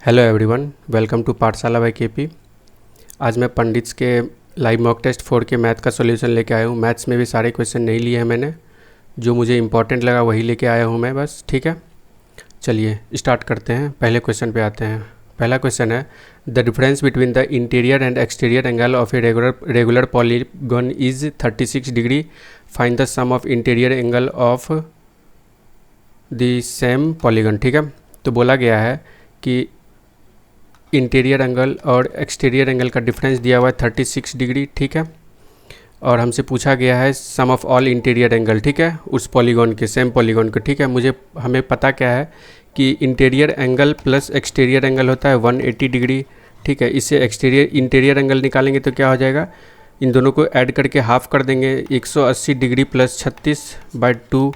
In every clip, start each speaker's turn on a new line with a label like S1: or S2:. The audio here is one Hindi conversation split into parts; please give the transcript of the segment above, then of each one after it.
S1: हेलो एवरीवन, वेलकम टू पाठशाला बाय केपी। आज मैं पंडित्स के लाइव मॉक टेस्ट 4 के मैथ का सॉल्यूशन लेके आया हूँ। मैथ्स में भी सारे क्वेश्चन नहीं लिए हैं मैंने, जो मुझे इंपॉर्टेंट लगा वही लेके आया हूँ मैं बस। ठीक है, चलिए स्टार्ट करते हैं। पहले क्वेश्चन पे आते हैं। पहला क्वेश्चन है, the difference between the interior and exterior angle of a regular polygon is 36 degree. Find the sum of interior angle of the same polygon. ठीक है, तो बोला गया है कि इंटीरियर एंगल और एक्सटीरियर एंगल का डिफरेंस दिया हुआ है 36 डिग्री। ठीक है, और हमसे पूछा गया है सम ऑफ ऑल इंटीरियर एंगल। ठीक है, उस पॉलीगन के, सेम पॉलीगन के। ठीक है, हमें पता क्या है कि interior angle plus exterior angle होता है 180 डिग्री। ठीक है, इससे इंटीरियर एंगल निकालेंगे तो क्या हो जाएगा, इन दोनों को ऐड करके हाफ कर देंगे। 180 डिग्री प्लस 36/2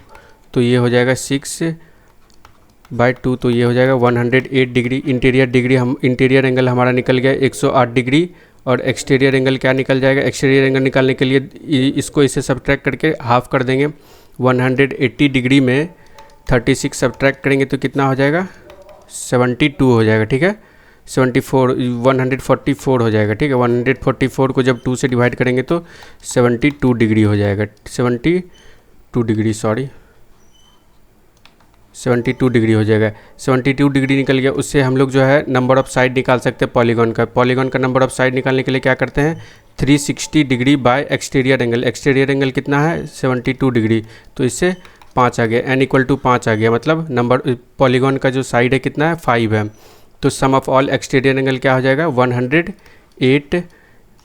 S1: तो ये हो जाएगा 6/2, तो ये हो जाएगा 108 डिग्री। इंटीरियर एंगल हमारा निकल गया 108 डिग्री, और एक्सटीरियर एंगल क्या निकल जाएगा। एक्सटीरियर एंगल निकालने के लिए इसको इसे सब्ट्रैक्ट करके हाफ कर देंगे। 180 डिग्री में 36 सब्ट्रैक्ट करेंगे तो कितना हो जाएगा, 72 हो जाएगा। ठीक है, 144 हो जाएगा। ठीक है, 144 को जब 2 से डिवाइड करेंगे तो 72 डिग्री हो जाएगा। 72 डिग्री हो जाएगा। 72 डिग्री निकल गया। उससे हम लोग जो है नंबर ऑफ साइड निकाल सकते हैं पॉलीगन का नंबर ऑफ साइड निकालने के लिए क्या करते हैं, 360 degree by exterior angle. Exterior angle कितना है, 72 डिग्री, तो इससे 5 आ गया, n = 5 आ गया। मतलब नंबर पॉलीगन का जो साइड है कितना है, 5 है। तो सम ऑफ ऑल एक्सटीरियर एंगल क्या हो जाएगा, 108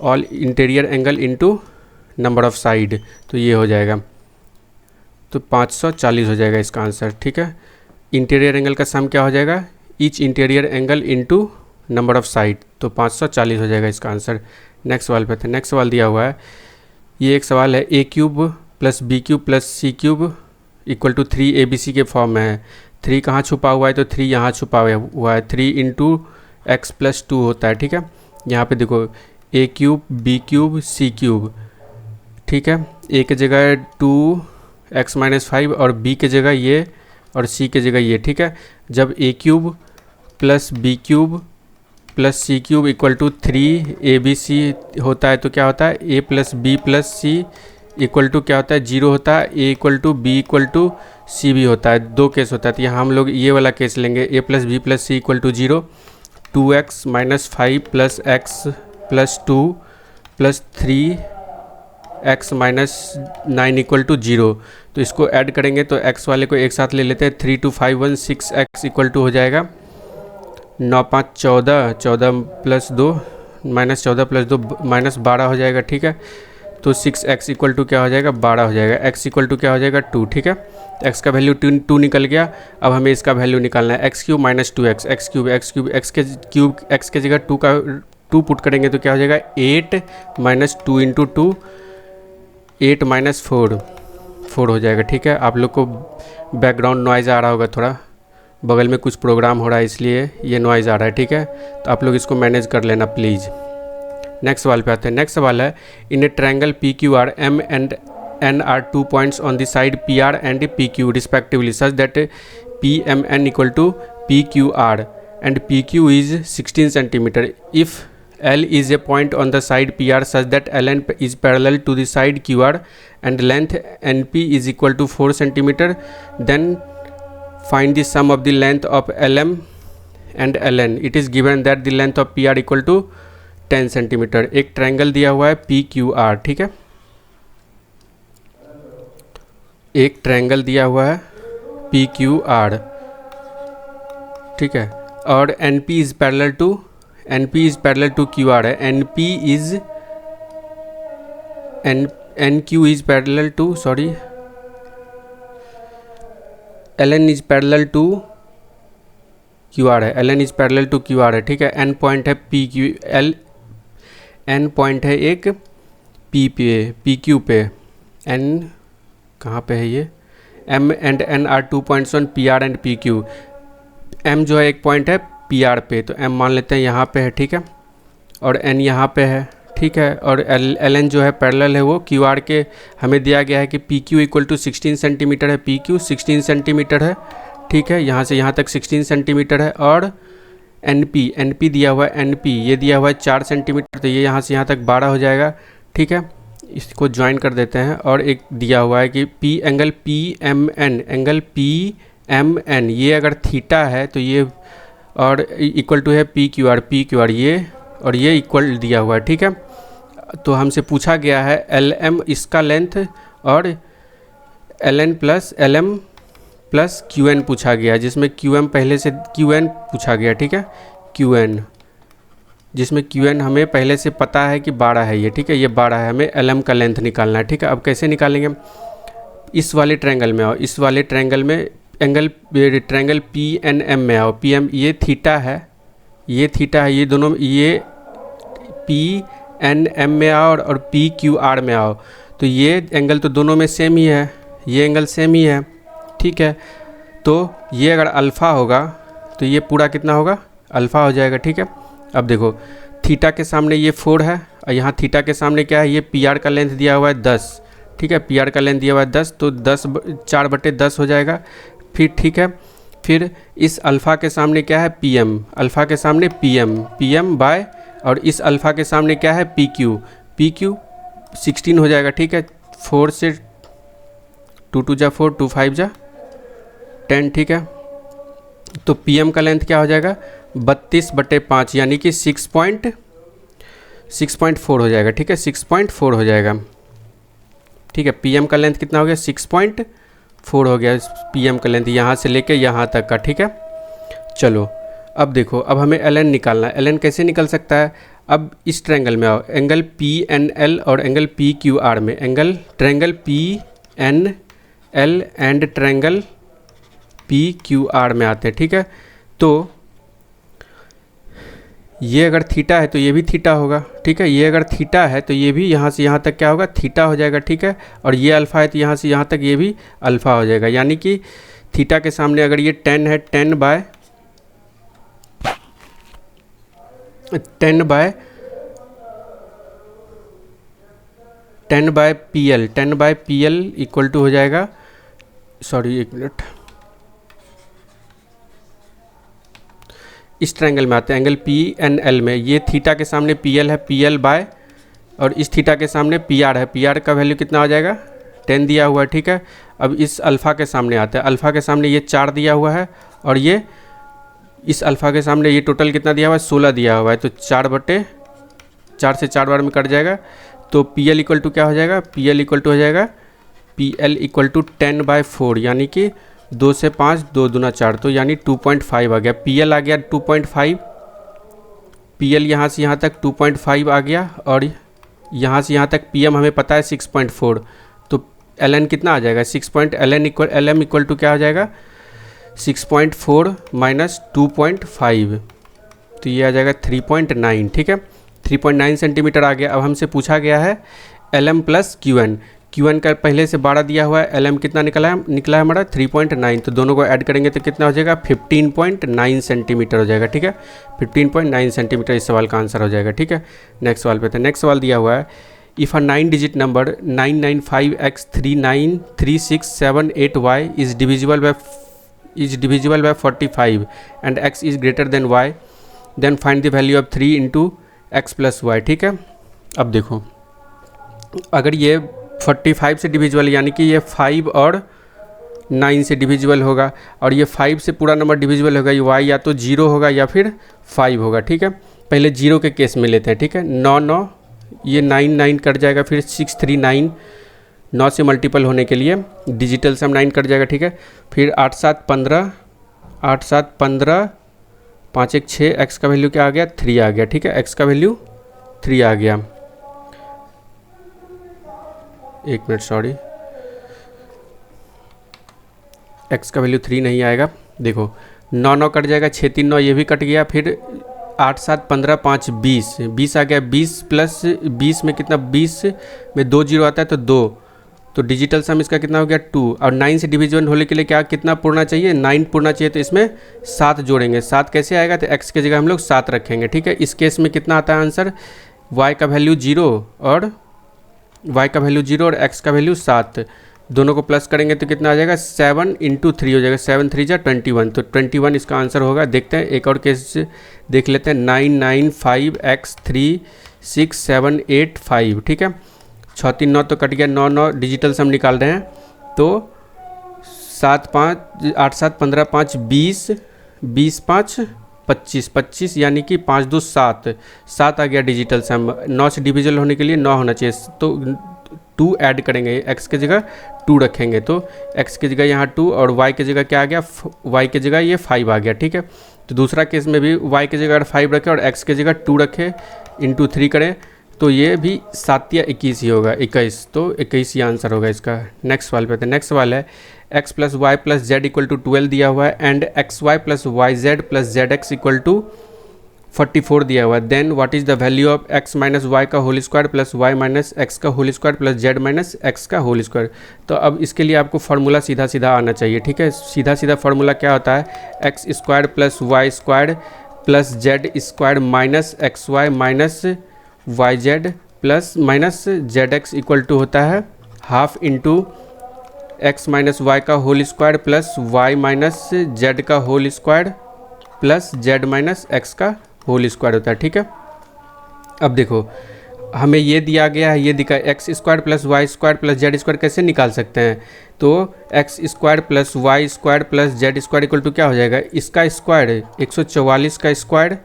S1: all interior angle into number of side, तो ये हो जाएगा, तो 540 हो जाएगा इसका आंसर। ठीक है, इंटीरियर एंगल का सम क्या हो जाएगा, each interior angle into number of side, तो 540 हो जाएगा इसका आंसर। नेक्स्ट सवाल पे थे। नेक्स्ट सवाल दिया हुआ है, ये एक सवाल है, a³ + b³ + c³ = 3abc के फॉर्म में है। 3 कहाँ छुपा हुआ है, तो 3 यहाँ छुपा हुआ है। 3 × x + 2 होता है। ठीक है, यहाँ पे देखो a³ b³ c³। ठीक है, a की जगह 2x - 5 और b की जगह ये और c की जगह ये। ठीक है, जब a³ + b³ + c³ = 3abc होता है तो क्या होता है, a + b + c = क्या होता है, 0 होता है। a = b = c भी होता है। 2 केस होता है, तो यहाँ हम लोग ये वाला केस लेंगे, a + b + c = 0, 2x - 5 + x + 2 + 3x - 9 = 0। तो इसको ऐड करेंगे तो x वाले को एक साथ ले लेते हैं, 3 × 5 = 6x = हो जाएगा 9 × 5 = 14, 14 + 2 -14 + 2 -12 हो जाएगा। ठीक है, तो 6x = क्या हो जाएगा, 12 हो जाएगा। x = क्या हो जाएगा, 2। ठीक है, x का वैल्यू 2 निकल गया। अब हमें इसका वैल्यू निकालना है, x³ - 2x, x के जगह 2 पुट करेंगे तो क्या हो जाएगा, 8 - 2 × 2 8 - 4 हो जाएगा। ठीक है, आप लोग को बैकग्राउंड नॉइज़ आ रहा होगा, थोड़ा बगल में कुछ प्रोग्राम हो रहा है इसलिए ये नॉइज़ आ रहा है। ठीक है, तो आप लोग इसको मैनेज कर लेना प्लीज़। नेक्स्ट सवाल पे आते हैं। नेक्स्ट सवाल है, in a triangle PQR M and N are 2 points on the side PR and PQ respectively such that PMN = PQR and PQ is 16 cm. If L is a point on the side PR such that LN is parallel to the side QR and length NP is equal to 4 cm, then find the sum of the length of LM and LN. It is given that the length of PR = 10 centimetre. एक ट्रायंगल दिया हुआ है PQR। ठीक है, एक ट्रायंगल दिया हुआ है PQR। ठीक है, और NP is parallel to QR है। NQ is parallel to LN is parallel to QR है। LN is parallel to QR है। ठीक है, N पॉइंट है N पॉइंट है एक PQ पे, N कहाँ पे है ये, M and N are 2 points on PR and PQ। M जो है एक पॉइंट है PR पे, तो M मान लेते हैं यहाँ पे है। ठीक है, और N यहाँ पे है। ठीक है, और LN जो है पैरेलल है वो QR के। हमें दिया गया है कि PQ = 16 सेंटीमीटर है, PQ 16 सेंटीमीटर है। ठीक है, यहाँ से यहाँ तक 16 सेंटीमीटर है, और एन पी दिया हुआ है, NP ये दिया हुआ है 4 सेंटीमीटर, तो ये यहाँ से यहाँ तक 12 हो जाएगा। ठीक है, इसको ज्वाइन कर देते हैं। और एक दिया हुआ है कि एंगल PMN ये अगर थीटा है तो ये और इक्वल टू है PQR ये और ये इक्वल दिया हुआ है। ठीक है, तो हमसे पूछा गया है LM इसका लेंथ और LN plus LM plus QN पूछा गया, जिसमें QM पहले से QN पूछा गया। ठीक है, QN जिसमें QN हमें पहले से पता है कि 12 है ये। ठीक है, ये 12 है, हमें LM का लेंथ निकालना है। ठीक है, अब कैसे निकालेंगे? इस वाले ट्रायंगल में आओ, इस वाले ट्रायंगल में ट्रायंगल PNM में आओ। PM ये थीटा है, ये थीटा है, ये दोनों ये PNM में आओ और PQR में आओ, तो ये एंगल तो दोनों में सेम ही है, ये एंगल सेम ही है। ठीक है, तो ये अगर अल्फ़ा होगा तो ये पूरा कितना होगा? अल्फ़ा हो जाएगा। ठीक है, अब देखो थीटा के सामने ये 4 है और यहाँ थीटा के सामने क्या है? ये PR का लेंथ दिया हुआ है 10। ठीक है, PR का लेंथ दिया हुआ है 10, तो 4/10 हो जाएगा। फिर ठीक है, फिर इस अल्फ़ा के सामने क्या है? PM, अल्फ़ा के सामने PM बाय, और इस अल्फ़ा के सामने क्या है? PQ 16 हो जाएगा। ठीक है, 4 से 2 2 जा 4, 2 5 जा 10। ठीक है, तो PM का लेंथ क्या हो जाएगा? 32/5 यानी कि 6.4 हो जाएगा। ठीक है, 6.4 हो जाएगा। ठीक है, PM का लेंथ कितना हो गया? 6.4 हो गया PM का लेंथ, यहाँ से लेके यहाँ तक का। ठीक है, चलो अब देखो, अब हमें LN निकालना है। LN कैसे निकल सकता है? अब इस ट्रायंगल में आओ, एंगल PNL और एंगल PQR में, triangle PNL and triangle PQR में आते हैं। ठीक है, तो ये अगर थीटा है तो ये भी थीटा होगा। ठीक है, ये अगर थीटा है तो ये भी यहाँ से यहाँ तक क्या होगा? थीटा हो जाएगा। ठीक है, और ये अल्फ़ा है तो यहाँ से यहाँ तक ये भी अल्फ़ा हो जाएगा, यानी कि थीटा के सामने अगर ये 10 है, 10 बाय PL इक्वल टू हो जाएगा, सॉरी एक मिनट, इस ट्रायंगल में आते हैं एंगल PNL में। ये थीटा के सामने PL है, PL बाय, और इस थीटा के सामने PR है, PR का वैल्यू कितना हो जाएगा? 10 दिया हुआ है। ठीक है, अब इस अल्फ़ा के सामने आते हैं, अल्फ़ा के सामने ये 4 दिया हुआ है और ये इस अल्फ़ा के सामने ये टोटल कितना दिया हुआ है? 16 दिया हुआ है, तो 4 से 4 बार में कट जाएगा, तो PL इक्वल टू क्या हो जाएगा? PL इक्वल टू हो जाएगा PL इक्वल टू 10/4, यानी कि 2 से 5, 2 दूना 4, तो यानी 2.5 आ गया। PL आ गया 2.5, PL यहाँ से यहाँ तक 2.5 आ गया, और यहाँ से यहाँ तक PM हमें पता है 6.4, तो LN कितना आ जाएगा? LM इक्वल टू क्या हो जाएगा? 6.4 माइनस 2.5, तो ये आ जाएगा 3.9। ठीक है, 3.9 सेंटीमीटर आ गया। अब हमसे पूछा गया है LM प्लस QN का पहले से 12 दिया हुआ है, LM कितना निकला है हमारा? 3.9, तो दोनों को ऐड करेंगे तो कितना हो जाएगा? 15.9 सेंटीमीटर हो जाएगा। ठीक है, 15.9 सेंटीमीटर इस सवाल का आंसर हो जाएगा। ठीक है, नेक्स्ट सवाल पे थे। नेक्स्ट सवाल दिया हुआ है, if a 9 digit number 995x393678y is divisible by 45 and x is greater than y, then find the value of 3 into x plus y. ठीक है, अब देखो, अगर ये 45 से डिविजिबल, यानी कि ये 5 और 9 से डिविजिबल होगा, और ये 5 से पूरा नंबर डिविजिबल होगा, ये y या तो 0 होगा या फिर 5 होगा। ठीक है, पहले 0 के केस में लेते हैं। ठीक है, 9 ये 9 कट जाएगा, फिर 6 3 9, 9 से मल्टीपल होने के लिए डिजिटल से हम 9 कट जाएगा। ठीक है, फिर 8 7 15, 5 1 6, x का वैल्यू क्या आ गया? 3 आ गया। ठीक है, x का वैल्यू 3 आ गया। एक मिनट, सॉरी, x का वैल्यू 3 नहीं आएगा। देखो 9 कट जाएगा, 6 3 9 ये भी कट गया, फिर 8 7 15 5 20 आ गया। 20 प्लस 20 में कितना? 20 में 2 0 आता है तो 2, तो डिजिटल सम इसका कितना हो गया? 2, और 9 से डिविजन होने के लिए क्या कितना पूर्णा चाहिए? 9 पूर्णा चाहिए, तो इसमें 7 जोड़ेंगे। 7 कैसे आएगा? तो x की जगह हम लोग 7 रखेंगे। ठीक है, इस केस में कितना आता है आंसर? y का वैल्यू 0 और x का वैल्यू 7, दोनों को प्लस करेंगे तो कितना आ जाएगा 7 × 3 हो जाएगा, 7 3 जा 21, तो 21 इसका आंसर होगा। देखते हैं एक और केस देख लेते हैं, 995x36785, ठीक है। 6 3 9 तो कट गया, 9 9 डिजिटल सम निकाल रहे हैं तो 7 5 8 7 15 5 20 20 5 25 25 यानी कि 5 2 7 7 आ गया डिजिटल सम। 9 से डिविजल होने के लिए 9 होना चाहिए, तो 2 ऐड करेंगे, x की जगह 2 रखेंगे तो x की जगह यहाँ 2 और y की जगह क्या आ गया, y की जगह ये 5 आ गया, ठीक है। तो दूसरा केस में भी y की जगह अगर 5 रखे और x की जगह 2 रखे इंटू 3 करें तो ये भी 7 या 21 ही होगा, 21, तो 21 ही आंसर होगा इसका। नेक्स्ट सवाल पे आते हैं। नेक्स्ट सवाल है x + y + z = 12 दिया हुआ है एंड xy + yz + zx = 44 दिया हुआ है। Then what is the value of x - y का whole square plus y - x का whole square plus z - x का होल स्क्वायर। तो अब इसके लिए आपको फार्मूला सीधा सीधा आना चाहिए, ठीक है। सीधा सीधा फार्मूला क्या होता है, x² + y² plus z² minus xy minus yz plus minus zx equal to होता है हाफ इंटू x - y का whole square plus y - z का whole square plus z - x का होल स्क्वायर होता है, ठीक है। अब देखो हमें ये दिया गया है, ये दिखा x² + y² प्लस z² कैसे निकाल सकते हैं, तो x² + y² plus z² equal to क्या हो जाएगा, इसका स्क्वायर 144 का square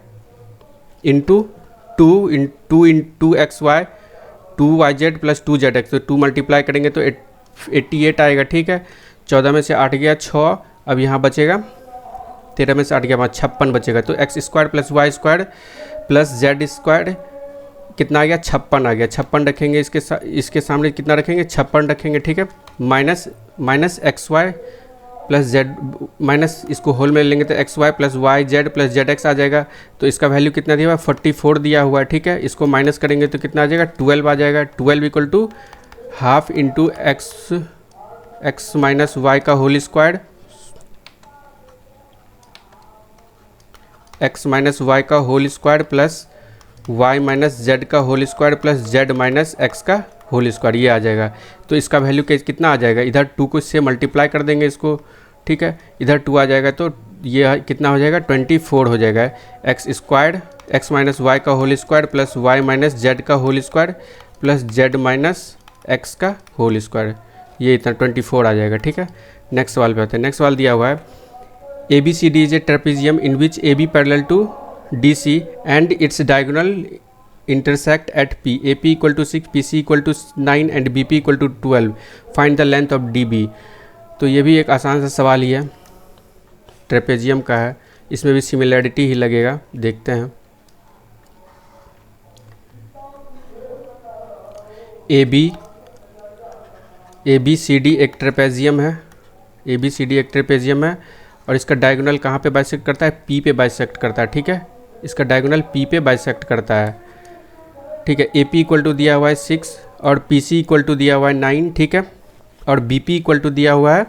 S1: into 2 xy 2yz plus 2zx, तो 2 मल्टीप्लाई करेंगे तो 88 आएगा, ठीक है। 14 में से 8 गया 6, अब यहाँ बचेगा 13 में से 8 गया 5 56 बचेगा, तो x² + y² प्लस z² कितना आ गया 56 आ गया। 56 रखेंगे इसके सामने कितना रखेंगे 56 रखेंगे, ठीक है। Minus xy plus z minus इसको होल में लेंगे तो xy + yz प्लस zx आ जाएगा, तो इसका वैल्यू कितना दिया हुआ है 44 दिया हुआ है, ठीक है। इसको माइनस करेंगे तो कितना आ जाएगा 12 आ जाएगा। 12 equal to half into x - y का होल स्क्वायर x - y का whole square plus y - z का whole square plus z - x का होल स्क्वायर, ये आ जाएगा। तो इसका वैल्यू कितना आ जाएगा, इधर 2 को इससे मल्टीप्लाई कर देंगे इसको, ठीक है। इधर 2 आ जाएगा तो ये कितना हो जाएगा 24 हो जाएगा। x² x - y का whole square plus y - z का whole square plus z - x का होल स्क्वायर, ये इतना 24 आ जाएगा, ठीक है। नेक्स्ट सवाल पे आते हैं। नेक्स्ट सवाल दिया हुआ है ABCD is a trapezium in which AB parallel to DC and its diagonal intersect at P. AP = 6, PC = 9 and BP = 12. Find the length of DB. तो ये भी एक आसान सा सवाल ही है, ट्रेपेजियम का है, इसमें भी सिमिलैरिटी ही लगेगा, देखते हैं। ABCD एक ट्रेपेजियम है, ABCD एक ट्रेपेजियम है और इसका डायगोनल कहाँ पे बाइसेक्ट करता है, P पे बाइसेक्ट करता है, ठीक है। इसका डायगोनल P पे बाइसेक्ट करता है, ठीक है। AP इक्वल टू दिया हुआ है 6 और PC इक्वल टू दिया हुआ है 9, ठीक है। और BP इक्वल टू दिया हुआ है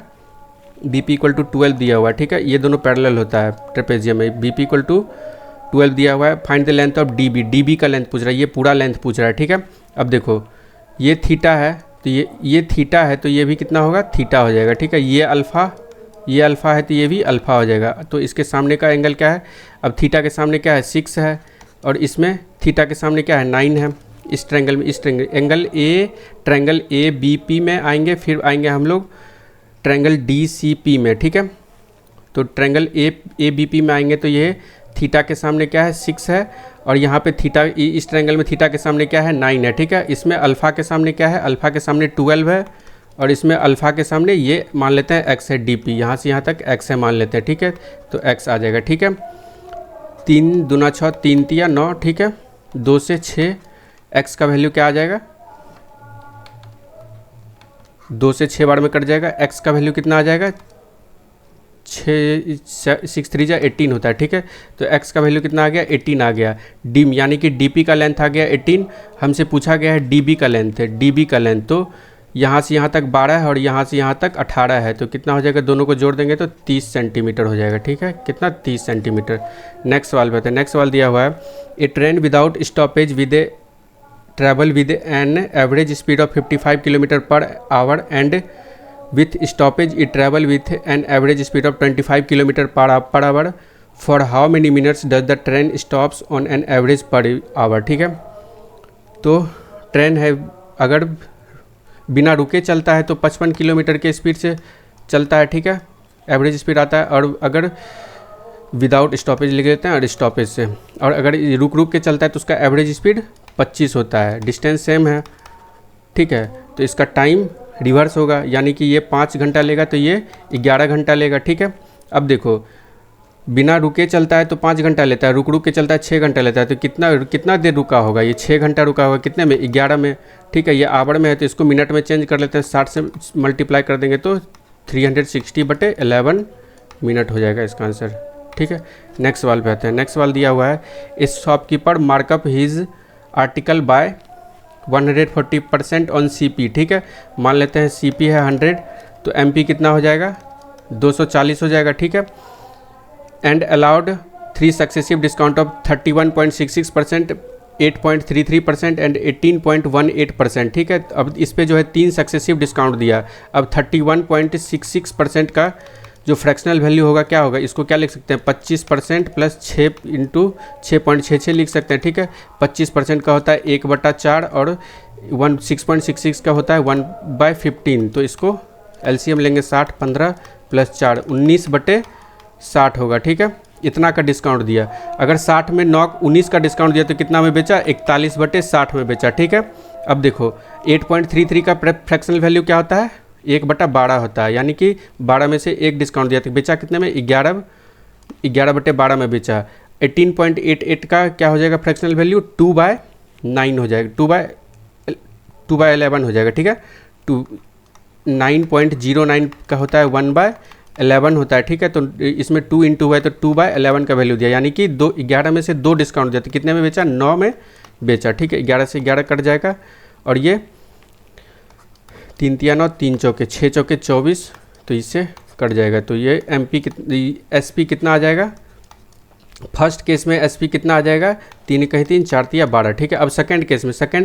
S1: BP इक्वल टू 12 दिया हुआ है, ठीक है। ये दोनों पैरेलल होता है ट्रेपेजियम में। BP इक्वल टू 12 दिया हुआ है। Find the length of DB, DB का लेंथ पूछ रहा है, ये पूरा लेंथ पूछ रहा है, ठीक है। अब देखो ये थीटा है तो ये थीटा है तो ये भी कितना होगा थीटा हो जाएगा, ठीक है। ये अल्फ़ा है तो ये भी अल्फ़ा हो जाएगा। तो इसके सामने का एंगल क्या है, अब थीटा के सामने क्या है 6 है और इसमें थीटा के सामने क्या है 9 है। इस ट्रायंगल में ट्रायंगल ABP में आएंगे, फिर आएंगे हम लोग ट्रायंगल DCP में, ठीक है। तो ट्रायंगल ABP में आएंगे तो ये थीटा के सामने क्या है 6 है और यहाँ पे थीटा, इस ट्रायंगल में थीटा के सामने क्या है 9 है, ठीक है। इसमें अल्फ़ा के सामने क्या है, अल्फ़ा के सामने 12 है और इसमें अल्फ़ा के सामने ये मान लेते हैं x है DP, यहाँ से यहाँ तक x है मान लेते हैं, ठीक है। तो x आ जाएगा, ठीक है। 3 दूना 6 3 तिया 9, ठीक है। 2 से 6 x का वैल्यू क्या आ जाएगा 2 से 6 बार में कट जाएगा। x का वैल्यू कितना आ जाएगा 6 3 जा 18 होता है, ठीक है। तो x का वैल्यू कितना आ गया 18 आ गया। डी यानी कि DP का लेंथ आ गया 18, हमसे पूछा गया है DB का लेंथ है, DB का लेंथ तो यहाँ से यहाँ तक 12 है और यहाँ से यहाँ तक 18 है, तो कितना हो जाएगा, दोनों को जोड़ देंगे तो 30 सेंटीमीटर हो जाएगा, ठीक है। कितना 30 सेंटीमीटर। नेक्स्ट सवाल पे आते हैं। नेक्स्ट सवाल दिया हुआ है a train without stoppage with a travel with an average speed of 55 kilometre per hour and with stoppage it travel with an average speed of 25 kilometre per hour. For how many minutes does the train stops on an average per hour. ठीक है, तो ट्रेन है अगर बिना रुके चलता है तो 55 किलोमीटर के स्पीड से चलता है। ठीक है, एवरेज स्पीड आता है। और अगर विदाउट स्टॉपेज लिख लेते हैं और स्टॉपेज से, और अगर रुक रुक के चलता है तो उसका एवरेज स्पीड 25 होता है। डिस्टेंस सेम है। ठीक है, तो इसका टाइम रिवर्स होगा, यानी कि ये 5 घंटा लेगा तो ये 11 घंटा लेगा। ठीक है, अब देखो बिना रुके चलता है तो 5 घंटा लेता है, रुक रुक के चलता है 6 घंटा लेता है, तो कितना देर रुका होगा, ये 6 घंटा रुका होगा। कितने में? 11 में। ठीक है, ये आवर में है तो इसको मिनट में चेंज कर लेते हैं, 60 से मल्टीप्लाई कर देंगे तो 360/11 मिनट हो जाएगा इसका आंसर। ठीक है, नेक्स्ट सवाल पे आते हैं। नेक्स्ट सवाल दिया हुआ है, इस shopkeeper markup his article by 140% on CP। ठीक है, मान लेते हैं CP है 100 तो MP कितना हो जाएगा? 240 हो जाएगा। ठीक है, and allowed 3 successive discount of 31.66%, 8.33% and 18.18%। ठीक है, अब इस पे जो है 3 सक्सेसिव डिस्काउंट दिया। अब 31.66% का जो फ्रैक्शनल वैल्यू होगा क्या होगा, इसको क्या लिख सकते हैं? 25% प्लस 6 इंटू 6.66 लिख सकते हैं। ठीक है, 25% का होता है 1/4 और 6.66 का होता है 1/15। तो इसको LCM लेंगे 60, 15 प्लस 4 19/60 होगा। ठीक है, इतना का डिस्काउंट दिया। अगर 60 में 19 का डिस्काउंट दिया तो कितना में बेचा? 41/60 में बेचा। ठीक है, अब देखो 8.33 का फ्रैक्शनल वैल्यू क्या होता है? 1/12 होता है, यानी कि 12 में से 1 डिस्काउंट दिया तो बेचा कितने में? 11/12 में बेचा। 18.88 का क्या हो जाएगा फ्रैक्शनल वैल्यू? 2/9 हो जाएगा, 2/11 हो जाएगा। ठीक है, 9.09 का होता है 1/11 होता है। ठीक है, तो इसमें 2 इंटू है तो 2/11 का वैल्यू दिया, यानी कि 11 में से 2 डिस्काउंट दिया तो कितने में बेचा? 9 में बेचा। ठीक है, 11 से 11 कट जाएगा और ये 3 तिया 9, 3 चौके 6 चौके 24, तो इससे कट जाएगा। तो ये SP कितना आ जाएगा? फर्स्ट केस में SP कितना आ जाएगा? 3 कहीं 3, 4 तिया 12। ठीक है, अब सेकंड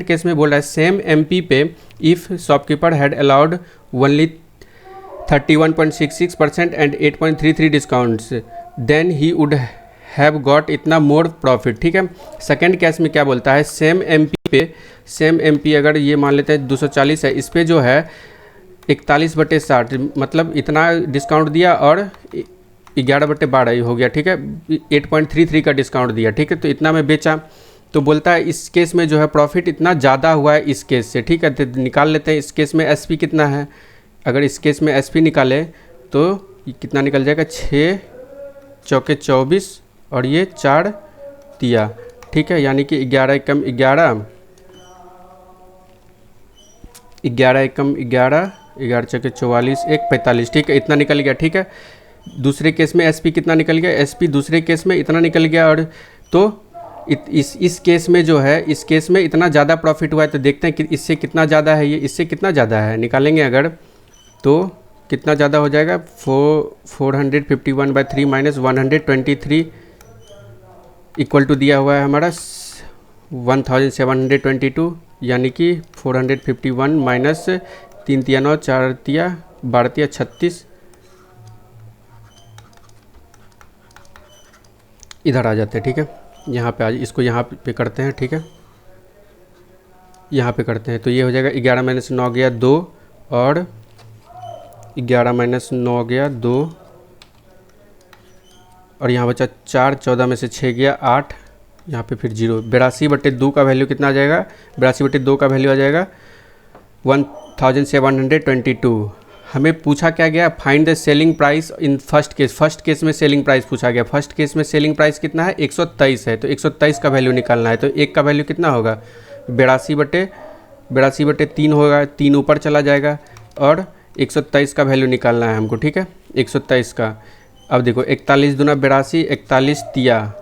S1: केस में बोल रहा है सेम MP पे if shopkeeper had allowed only 31.66% and 8.33 discounts then he would have got इतना मोर प्रॉफिट। ठीक है, सेकंड केस में क्या बोलता है? सेम MP अगर ये मान लेते हैं 240 है, इस पे जो है 41/60 मतलब इतना डिस्काउंट दिया और 11/12 हो गया। ठीक है, 8.33 का डिस्काउंट दिया। ठीक है, तो इतना में बेचा। तो बोलता है इस केस में जो है प्रॉफिट इतना ज़्यादा हुआ है इस केस से। ठीक है, तो निकाल लेते हैं इस केस में SP कितना है। अगर इस केस में SP निकाले तो कितना निकल जाएगा? 6 चौके 24 और ये 4 तिया। ठीक है, यानी कि 11 एकम 11, 11 एकम 11, 11 चौके 44, 1 45। ठीक है, इतना निकल गया। ठीक है, दूसरे केस में SP कितना निकल गया? SP दूसरे केस में इतना निकल गया। और तो इस केस में जो है, इस केस में इतना ज़्यादा प्रॉफिट हुआ है, तो देखते हैं कि इससे कितना ज़्यादा है। ये इससे कितना ज़्यादा है, निकालेंगे अगर तो कितना ज़्यादा हो जाएगा? 451/3 माइनस 123 इक्वल टू दिया हुआ है हमारा 1722, यानी कि 451 माइनस 3 तिया 9, 4 तिया 12 तिया 36, इधर आ जाते हैं। ठीक है, यहाँ पे आज इसको यहाँ पे करते हैं। ठीक है, यहाँ पे करते हैं तो ये हो जाएगा 11 माइनस 9 गया 2 और 11 माइनस 9 गया 2 और यहाँ बचा 4, 14 में से 6 गया 8, यहाँ पे फिर 0। 82/2 का वैल्यू कितना आ जाएगा? 82/2 का वैल्यू आ जाएगा 1722। हमें पूछा क्या गया? Find the selling price in first case में सेलिंग प्राइस पूछा गया। फर्स्ट केस में सेलिंग प्राइस कितना है? 123 है, तो 123 का वैल्यू निकालना है। तो 1 का वैल्यू कितना होगा? 82/3 होगा, 3 ऊपर चला जाएगा और 123 का वैल्यू निकालना है हमको। ठीक है, 123 का। अब देखो 41 दूना 82, 41 तिया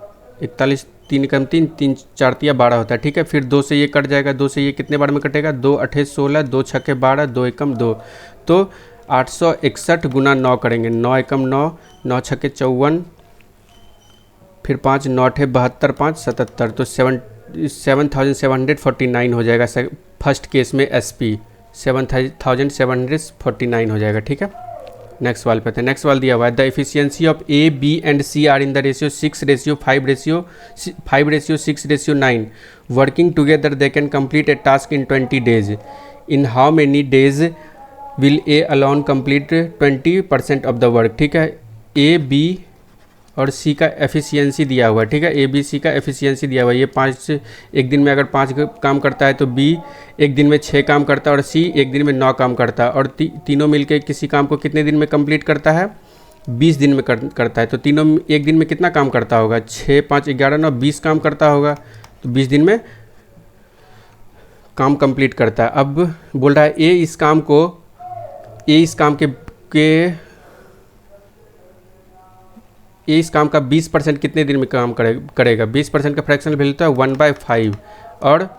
S1: 41, 3 कम 3, 3 4 तिया 12 होता है। ठीक है, फिर 2 से ये कट जाएगा, 2 से ये कितने बार में कटेगा? 2 8 16, 2 6 12, 2 एकम 2, तो 861 गुना 9 करेंगे। 9 एकम 9, 9 6 54, फिर 5 9 8 72, 5 77, तो 7749 हो जाएगा फर्स्ट केस में SP। 7,749 हो जाएगा। ठीक है, नेक्स्ट सवाल पे आते हैं। नेक्स्ट सवाल दिया हुआ है the efficiency of A, B and C are in the ratio 6:5:6:9 working together they can complete a task in 20 days। In how many days will A alone complete 20% of the work. ठीक है, ए, बी और सी का एफिशिएंसी दिया हुआ है। ठीक है, ए, बी, सी का एफिशिएंसी दिया हुआ है। ये 5 एक दिन में अगर 5 काम करता है तो बी एक दिन में 6 काम करता है और सी एक दिन में 9 काम करता है। और तीनों मिलके किसी काम को कितने दिन में कंप्लीट करता है? 20 दिन में करता है। तो तीनों एक दिन में कितना काम करता होगा? 6, 5, 11, 9, 20 काम करता होगा। तो 20 दिन में काम कंप्लीट करता है। अब बोल रहा है ए इस काम का 20% कितने दिन में काम करेगा? 20% का फ्रैक्शनल वैल्यू तो है 1/5 और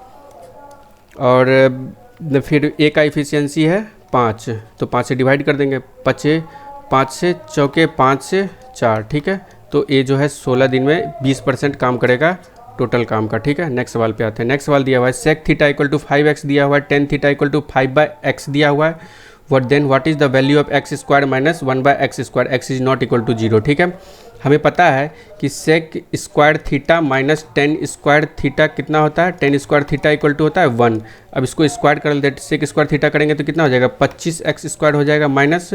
S1: फिर ए का इफिशियंसी है 5, तो 5 से डिवाइड कर देंगे। 5 से चौके 5 से 4। ठीक है, तो ए जो है 16 दिन में 20% काम करेगा टोटल काम का। ठीक है, नेक्स्ट सवाल पे आते हैं। नेक्स्ट सवाल दिया हुआ है sec theta equal to 5x दिया हुआ है, tan theta equal to 5/x दिया हुआ है। What is the value of x square minus 1/x square, x is not equal to 0। ठीक है, हमें पता है कि sec square theta minus tan square theta कितना होता है? tan square theta equal to होता है 1। अब इसको स्क्वायर कर लेते, sec स्क्वायर थीटा करेंगे तो कितना हो जाएगा? 25x स्क्वायर हो जाएगा माइनस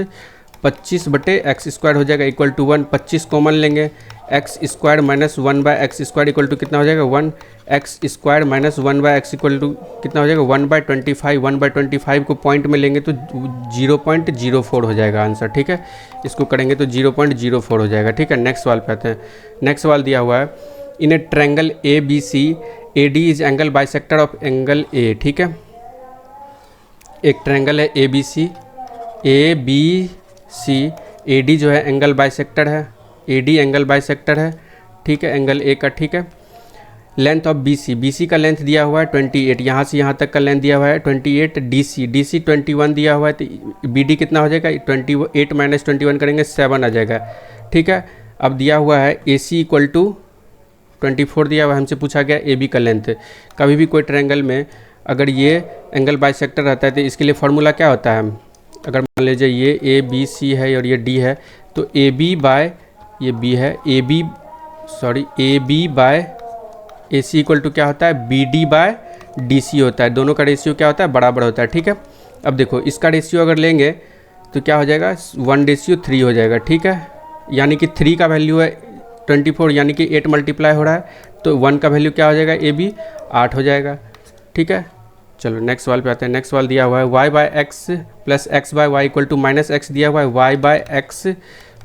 S1: 25/x स्क्वायर हो जाएगा इक्वल टू 1। 25 कॉमन लेंगे, x square minus 1/x square equal to कितना हो जाएगा? 1x square minus 1/x equal to कितना हो जाएगा? 1/25। 1/25 को पॉइंट में लेंगे तो 0.04 हो जाएगा आंसर। ठीक है, इसको करेंगे तो 0.04 हो जाएगा। ठीक है, नेक्स्ट सवाल पे आते हैं। नेक्स्ट सवाल दिया हुआ है in a triangle A B C A D is angle bisector of angle A. ठीक है, एक ट्रायंगल है A B C, A D जो है एंगल बाइसेक्टर है, ए डी एंगल बाइसेक्टर है। ठीक है, एंगल ए का। ठीक है, लेंथ ऑफ बी सी का लेंथ दिया हुआ है 28, यहाँ से यहाँ तक का लेंथ दिया हुआ है 28। डी सी 21 दिया हुआ है, तो बी डी कितना हो जाएगा? 28 माइनस 21 करेंगे 7 आ जाएगा। ठीक है, अब दिया हुआ है ए सी इक्वल टू 24 दिया हुआ है, हमसे पूछा गया ए बी का लेंथ। कभी भी कोई ट्रायंगल में अगर ये एंगल बाइसेक्टर रहता है तो इसके लिए फार्मूला क्या होता है? अगर मान लीजिए ये ए बी सी है और ये डी है, तो ए बी बाय ये बी है, A B by A C equal to क्या होता है? B D by D C होता है। दोनों का रेशियो क्या होता है? बराबर होता है। ठीक है, अब देखो इसका रेशियो अगर लेंगे तो क्या हो जाएगा? 1:3 हो जाएगा। ठीक है, यानी कि 3 का वैल्यू है 24, यानी कि 8 मल्टीप्लाई हो रहा है, तो 1 का वैल्यू क्या हो जाएगा? ए बी 8 हो जाएगा। ठीक है, चलो नेक्स्ट सवाल पे आते हैं। नेक्स्ट सवाल दिया हुआ है y/x plus x/y equal to -x दिया हुआ है, y/x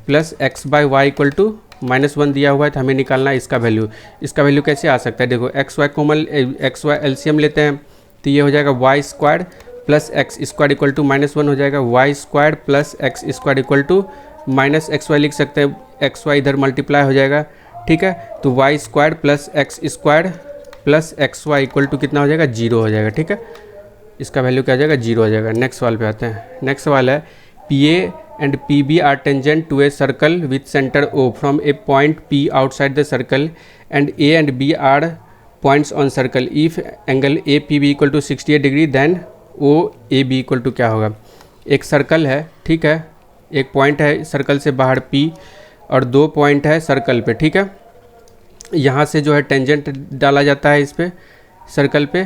S1: plus x/y equal to -1 दिया हुआ है, तो हमें निकालना है इसका वैल्यू। इसका वैल्यू कैसे आ सकता है? देखो xy कॉमन, xy एलसीएम लेते हैं तो ये हो जाएगा y square plus x square equal to -1 हो जाएगा, y square plus x square equal to -xy लिख सकते हैं, xy इधर मल्टीप्लाई हो जाएगा। ठीक है, तो y square plus x square plus xy equal to कितना हो जाएगा? 0 हो जाएगा। ठीक है, इसका वैल्यू क्या हो जाएगा? 0 हो जाएगा। नेक्स्ट सवाल पे आते हैं। नेक्स्ट सवाल है PA and PB are tangent to a circle with center O from a point P outside the circle and A and B are points on circle. If angle APB equal to 68 degree then OAB equal to क्या होगा? एक सर्कल है, ठीक है, एक पॉइंट है सर्कल से बाहर P और 2 पॉइंट है सर्कल पे। ठीक है, यहाँ से जो है टेंजेंट डाला जाता है इस पे सर्कल पे।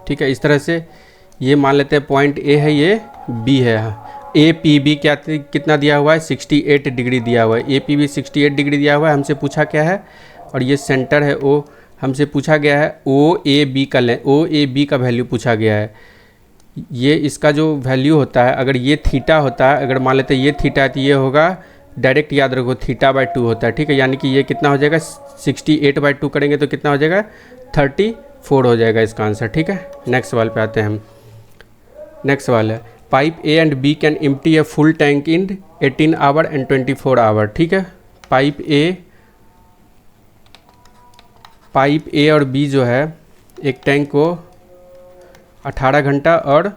S1: ठीक है, इस तरह से ये मान लेते हैं पॉइंट A है, ये B है। ए पी बी क्या कितना दिया हुआ है? 68 डिग्री दिया हुआ है। ए पी बी 68 डिग्री दिया हुआ है, हमसे पूछा क्या है? और ये सेंटर है O, हमसे पूछा गया है ओ ए बी का वैल्यू पूछा गया है। ये इसका जो वैल्यू होता है, अगर ये थीटा होता है, अगर मान लेते हैं ये थीटा है तो ये होगा, डायरेक्ट याद रखो θ/2 होता है। ठीक है, यानी कि ये कितना हो जाएगा? 68/2 करेंगे तो कितना हो जाएगा? 34 हो जाएगा इसका आंसर। ठीक है, नेक्स्ट सवाल पे आते हैं हम। नेक्स्ट सवाल है pipe A and B can empty a full tank in 18 hour and 24 hour. ठीक है, पाइप ए और बी जो है एक टैंक को 18 घंटा और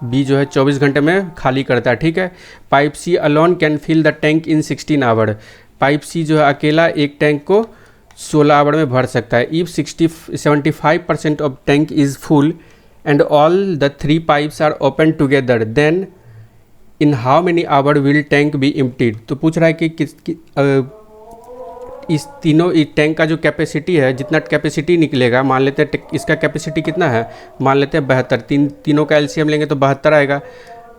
S1: बी जो है 24 घंटे में खाली करता है। ठीक है, pipe C alone can fill the tank in 16 hour. Pipe C जो है अकेला एक टैंक को 16 आवर में भर सकता है। If 75% of tank is full and all the 3 pipes are open together, then in how many hour will tank be emptied। तो पूछ रहा है कि इस तीनों इस टैंक का जो कैपेसिटी है, जितना कैपेसिटी निकलेगा, मान लेते हैं इसका कैपेसिटी कितना है, मान लेते हैं 72, तीनों का एलसीएम लेंगे तो 72 आएगा,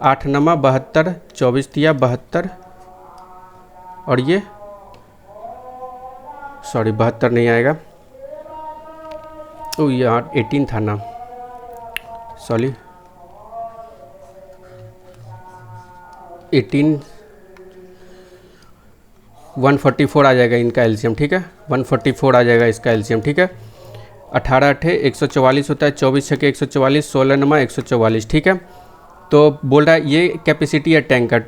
S1: 8 नमा 72, 24 तिया 72, और ये सॉरी 72 नहीं आएगा, तो यार 18 था ना, सॉरी 18, 144 आ जाएगा इनका एलसीएम, ठीक है, 144 आ जाएगा इसका एलसीएम, ठीक है। 18 अठे 144 होता है, 24 छके 144, 16 नमा 144, ठीक है। तो बोल रहा है ये कैपेसिटी है टैंक का,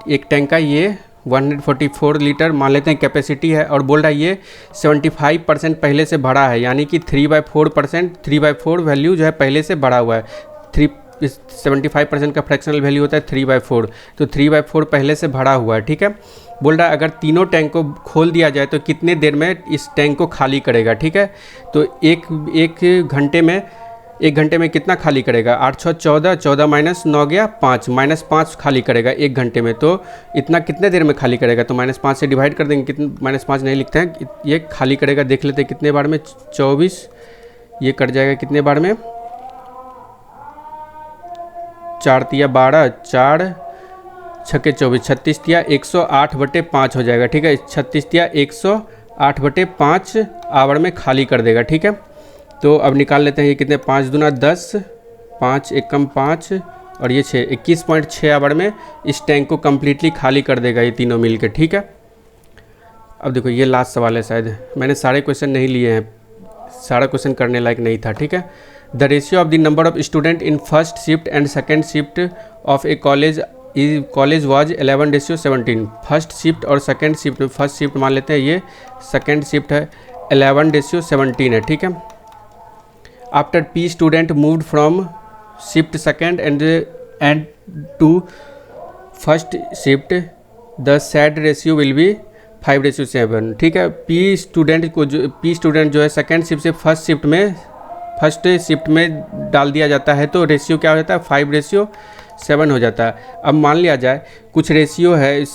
S1: एक टैंक का ये 144 लीटर मान लेते हैं कैपेसिटी है, और बोल रहा है ये 75% पहले से भरा है, यानी कि 3/4%, 3/4 वैल्यू जो है पहले से भरा हुआ है। 75% का फ्रैक्शनल वैल्यू होता है 3/4, तो 3/4 पहले से भरा हुआ है, ठीक है। बोल रहा है अगर तीनों टैंक को खोल दिया जाए तो कितने देर में इस टैंक को खाली करेगा, ठीक है। तो एक घंटे में कितना खाली करेगा, 8 6 14, 14 माइनस 9 गया 5, -5 खाली करेगा एक घंटे में। तो इतना कितने देर में खाली करेगा, तो -5 से डिवाइड कर देंगे, कितने -5 नहीं लिखते हैं, ये खाली करेगा, देख लेते हैं कितने बार में, 24, ये कट जाएगा कितने बार में, 4 तिया 12, 4 छके 24, 36 तिया 108/5 हो जाएगा, ठीक है। 36 तिया 108/5 आवर में खाली कर देगा, ठीक है। तो अब निकाल लेते हैं ये कितने, 5 दूना 10, 5 एकम 5 और ये 6, 21.6 आवर में इस टैंक को कम्प्लीटली खाली कर देगा ये तीनों मिल के, ठीक है। अब देखो ये लास्ट सवाल है, शायद मैंने सारे क्वेश्चन नहीं लिए हैं, सारा क्वेश्चन करने लायक नहीं था, ठीक है। The ratio of the number of student in first shift and second shift of A college was 11:17। First shift और सेकेंड शिफ्ट में, फर्स्ट शिफ्ट मान लेते हैं ये, सेकेंड शिफ्ट है 11:17 है, ठीक है। After P student moved from shift second and to first shift the said ratio will be 5:7, ठीक है। पी स्टूडेंट जो है सेकेंड शिफ्ट से फर्स्ट शिफ्ट में डाल दिया जाता है तो रेशियो क्या हो जाता है, 5:7 हो जाता है। अब मान लिया जाए कुछ रेशियो है,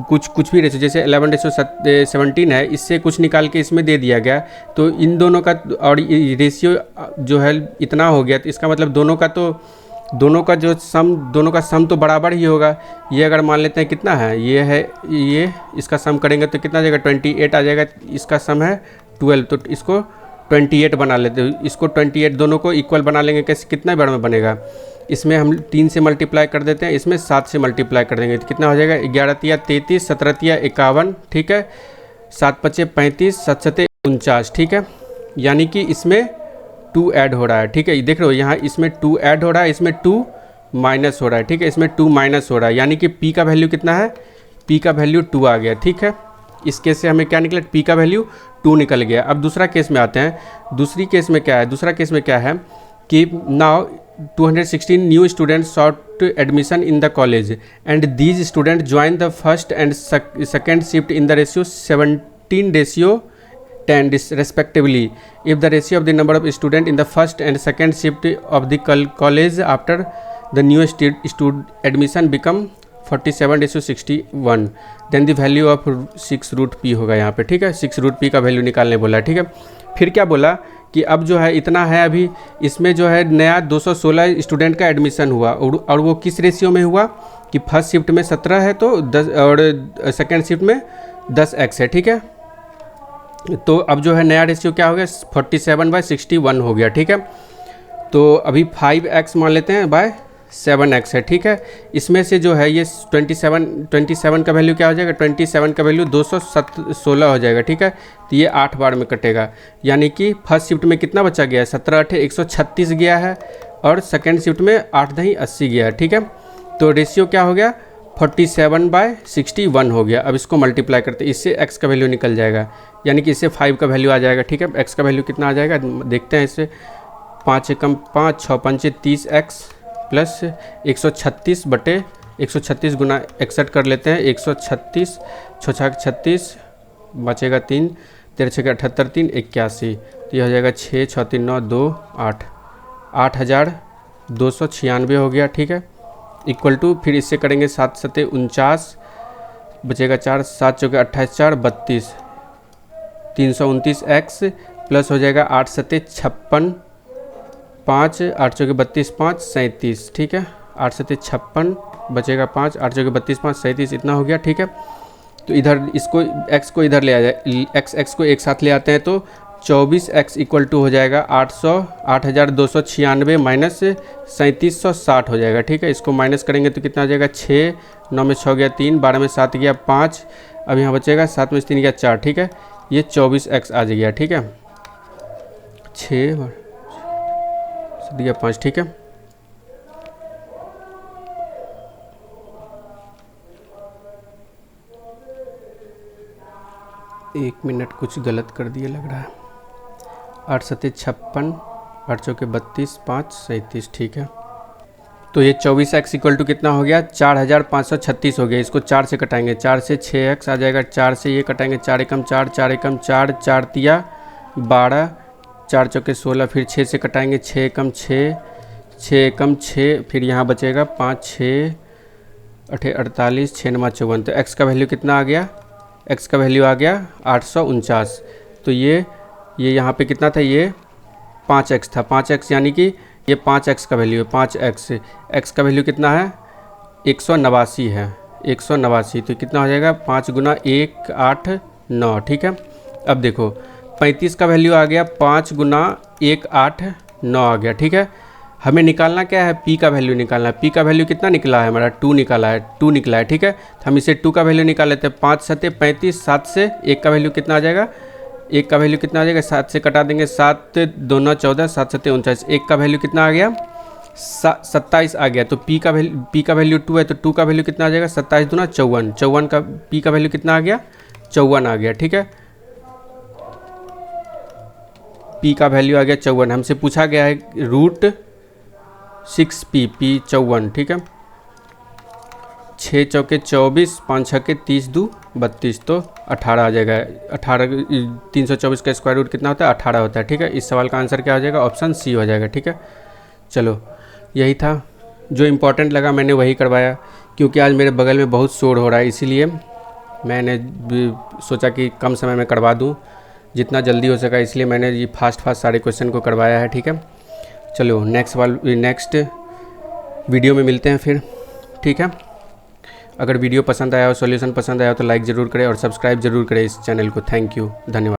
S1: कुछ भी रेशियो, जैसे 11:17 है, इससे कुछ निकाल के इसमें दे दिया गया, तो इन दोनों का और रेशियो जो है इतना हो गया, तो इसका मतलब दोनों का सम तो बराबर ही होगा। ये अगर मान लेते हैं कितना है, ये इसका सम करेंगे तो कितना आ जाएगा, 28 आ जाएगा, इसका सम है 12, तो इसको 28 बना लेते हैं, इसको 28 दोनों को इक्वल बना लेंगे, कैसे कितना बार में बनेगा, इसमें हम 3 से मल्टीप्लाई कर देते हैं, इसमें 7 से मल्टीप्लाई कर देंगे, तो कितना हो जाएगा, 11 तिया 33, 17 तिया 51, ठीक है, 7 पचे 35, 7 सते 49, ठीक है। यानी कि इसमें 2 ऐड हो रहा है, ठीक है, देख रहे हो यहाँ इसमें 2 ऐड हो रहा है, इसमें 2 माइनस हो रहा है, ठीक है, इसमें 2 माइनस हो रहा है, यानी कि पी का वैल्यू कितना है, पी का वैल्यू 2 आ गया, ठीक है। इस केस से हमें क्या निकला, पी का वैल्यू 2 निकल गया। अब दूसरा केस में आते हैं, दूसरा केस में क्या है कि now 216 new student sought admission in the college and these students joined the first and second shift in the ratio 17:10 respectively. If the ratio of the number of students in the first and second shift of the college after the new admission become 47:61, then the value of 6√p होगा यहाँ पे, ठीक है, 6√p का वैल्यू निकालने बोला है, ठीक है। फिर क्या बोला कि अब जो है इतना है, अभी इसमें जो है नया 216 स्टूडेंट का एडमिशन हुआ, और वो किस रेशियो में हुआ कि फर्स्ट शिफ्ट में 17 है तो 10 और सेकेंड शिफ्ट में 10x है, ठीक है। तो अब जो है नया रेशियो क्या हो गया, 47/61 हो गया, ठीक है। तो अभी 5x मान लेते हैं बाय 7x है, ठीक है। इसमें से जो है ये 27 का वैल्यू क्या हो जाएगा, 27 का वैल्यू 216 हो जाएगा, ठीक है। तो ये 8 बार में कटेगा, यानी कि फर्स्ट शिफ्ट में कितना बचा गया है, 17 8 136 गया है, और सेकेंड शिफ्ट में 8 दही 80 गया है, ठीक है। तो रेशियो क्या हो गया, 47/61 हो गया। अब इसको मल्टीप्लाई करते हैं, इससे x का वैल्यू निकल जाएगा, यानी कि इससे 5 का वैल्यू आ जाएगा, ठीक है। x का वैल्यू कितना आ जाएगा देखते हैं, इससे 5 एकम 5, 6 पंचे 30x प्लस 136 गुना 61 कर लेते हैं, 136 6 36 बचेगा 3, 13 6 78 3 81, तो यह हो जाएगा 6 6 3 9 2 8, 8,296 हो गया, ठीक है। इक्वल टू फिर इससे करेंगे 7 सत्ते 49, बचेगा 4, 7 चौके 28, 4 32, 329 एक्स प्लस हो जाएगा 8 सत्ते 56, 5 8 चौके 32, 5 37, ठीक है। 8 सत्ते 56 बचेगा 5, 8 चौके 32, 5 37, इतना हो गया, ठीक है। तो इधर इसको x को इधर ले आ जाए, x को एक साथ ले आते हैं तो 24x इक्वल टू हो जाएगा 8,296 माइनस 3760 हो जाएगा, ठीक है। इसको माइनस करेंगे तो कितना हो जाएगा 6, 9 में 6 गया 3, 12 में 7 गया 5, अब यहाँ बचेगा 7 में 3 गया 4, ठीक है। ये 24x आ गया, ठीक है। 6 गया 5, ठीक है। एक मिनट, कुछ गलत कर दिए लग रहा है। 8 सत्ते 56, 8 चौके 32, 5 37, ठीक है। तो ये 24x इक्वल टू कितना हो गया 4,536 हो गया। इसको 4 से कटाएंगे, 4 से 6x आ जाएगा, 4 से ये कटाएंगे 4 एकम 4, 4 एकम 4, 4 तिया 12, 4 चौके 16, फिर 6 से कटाएंगे 6 एकम 6, 6 एकम 6, फिर यहाँ बचेगा 5 6 48, 6 9 54। तो x का वैल्यू कितना आ गया, x का वैल्यू आ गया 849। तो ये यहाँ पे कितना था, ये 5x था, 5x यानी कि ये 5x का वैल्यू है, 5x। x का वैल्यू कितना है 189 है, 189। तो कितना हो जाएगा 5 गुना 1 8 9, ठीक है। अब देखो 35 का वैल्यू आ गया 5 गुना 1 8 9 आ गया, ठीक है। हमें निकालना क्या है, p का वैल्यू निकालना है। p का वैल्यू कितना निकला है हमारा 2 निकाला है, 2 निकला है, ठीक है। तो हम इसे 2 का वैल्यू निकाल लेते हैं। 5 सत्ते 35, 7 से 1 का वैल्यू कितना आ जाएगा, 1 का वैल्यू कितना आ जाएगा 7 से कटा देंगे, 7 2 9 14, 7 सत्ते 49, 1 का वैल्यू कितना आ गया 27 आ गया। तो p का वैल्यू 2 है, तो 2 का वैल्यू कितना आ जाएगा 27 दूना 54, 54 का p का वैल्यू कितना आ गया 54 आ गया, ठीक है। p का वैल्यू आ गया 54। हमसे पूछा गया है √6p, p 54, ठीक है। 6 चौके 24, 5 छक्के 30 2 32, तो 18 आ जाएगा। 18 324 का स्क्वायर रूट कितना होता है 18 होता है, ठीक है। इस सवाल का आंसर क्या हो जाएगा, ऑप्शन सी हो जाएगा, ठीक है। चलो यही था जो इम्पोर्टेंट लगा, मैंने वही करवाया, क्योंकि आज मेरे बगल में बहुत शोर हो रहा है, इसीलिए मैंने सोचा कि कम समय में करवा दूँ जितना जल्दी हो सका, इसलिए मैंने ये फास्ट सारे क्वेश्चन को करवाया है, ठीक है। चलो नेक्स्ट वीडियो में मिलते हैं फिर, ठीक है। अगर वीडियो पसंद आया और सॉल्यूशन पसंद आया तो लाइक ज़रूर करें और सब्सक्राइब ज़रूर करें इस चैनल को। थैंक यू, धन्यवाद।